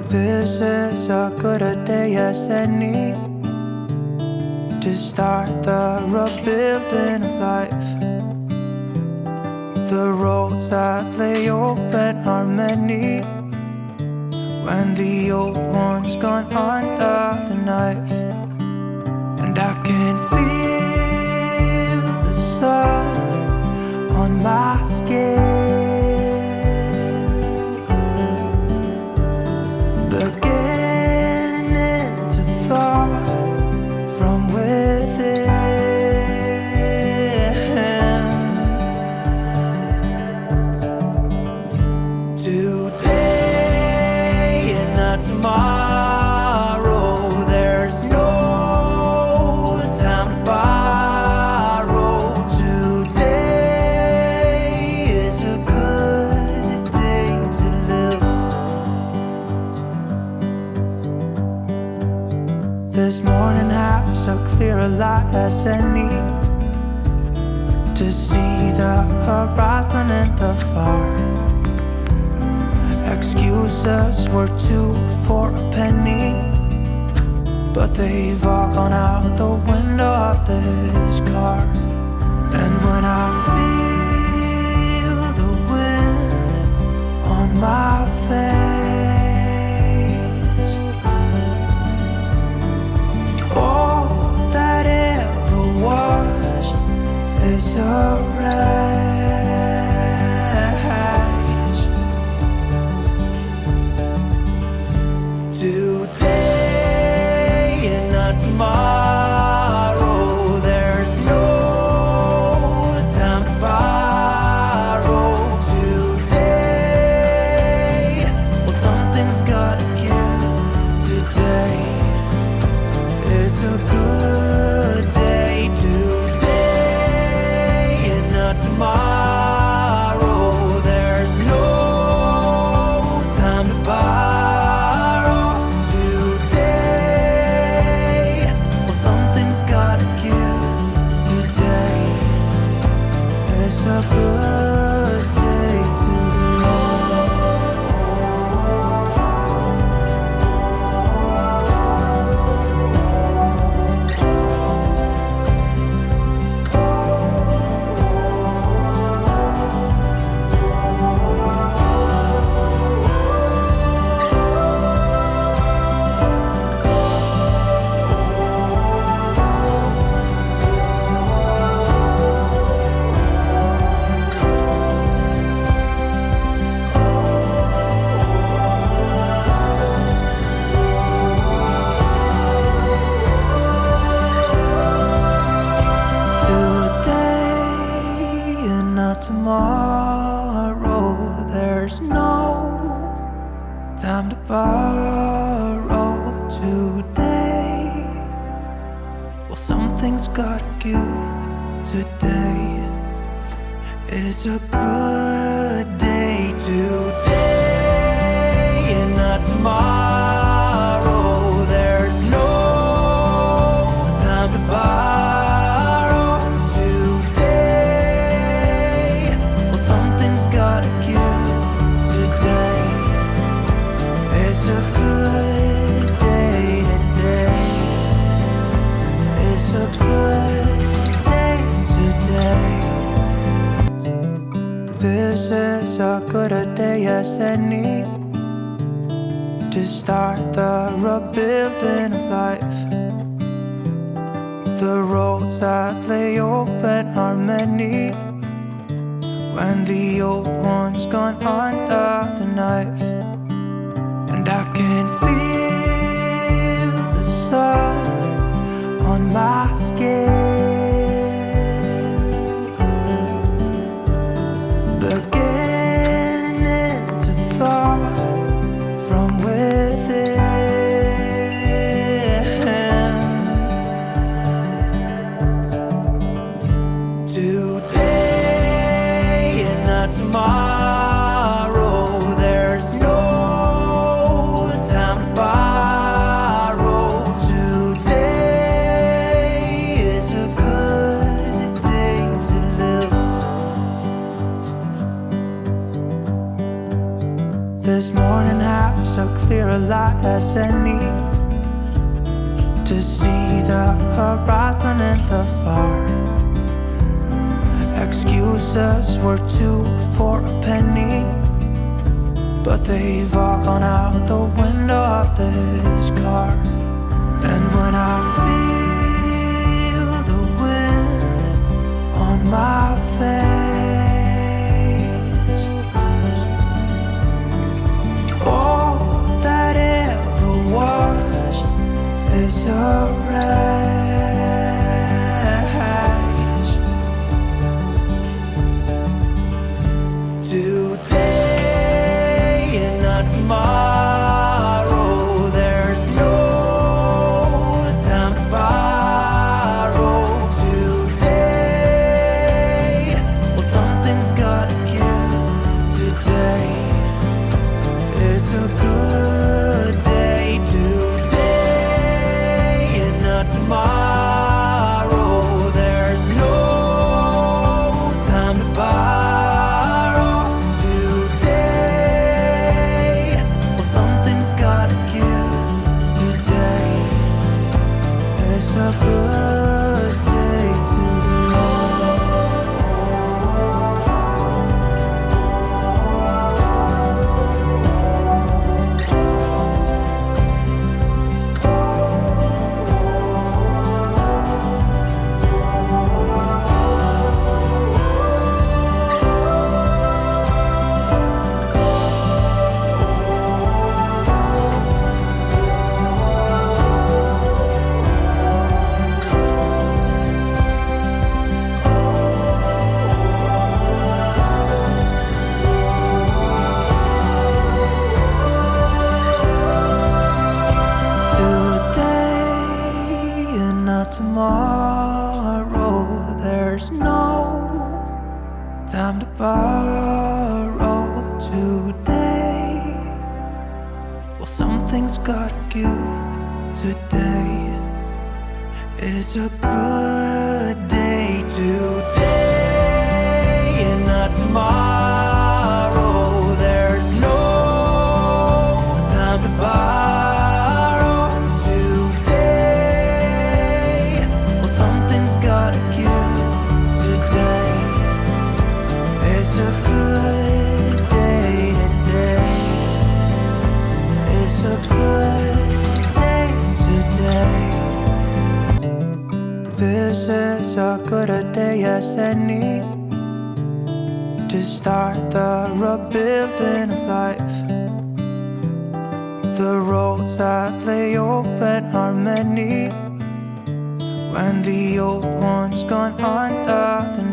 This is as good a day as any to start the rebuilding of life. The roads that lay open are many when the old one's gone under the knife. And I can feel the sun on my skin, beginning to thaw from within. Today and not tomorrow, there's no time to borrow. Today is a good day to live. This morning has a clear light as any to see the horizon in the far. Excuses were 2 for a penny, but they've all gone out the window of this car. And when I feel the wind on my face, all that ever was is a wreck. Today and not tomorrow, there's no time to borrow. Today, well, something's gotta give. Today is a good day. Today and not tomorrow, there's no time to borrow. A good day to tomorrow, there's no time to borrow. Today, well, something's gotta give. Today is a good day. Today and not tomorrow, there's no time to borrow. Gotta give. Today is a good day. Today is a good day. Today, this is as good a day as any to start the rebuilding of life. The roads that lay open are many when the old one's gone under the knife. And I can feel the sun on my skin, beginning to thaw from within. Today and not tomorrow, there's no time to borrow. a clear light as any, to see the horizon in the far. Excuses were 2 for a penny, but they've all gone out the window of this car. And when I feel the wind on my face, all that ever was is a race. Today and not tomorrow, there's no time to borrow. Today, well, something's gotta give. Today is a good day. Today and not tomorrow, there's no time to borrow. Today, well, something's gotta give. Today is a good day to tomorrow, there's no time to borrow. Today, well, something's gotta give. Today is a good day. Today and not tomorrow, there's no time to borrow. Gotta give. Today is a good day. Today is a good day. Today, this is as good a day as any, to start the rebuilding of life. The roads that lay open are many, when the old one's gone under the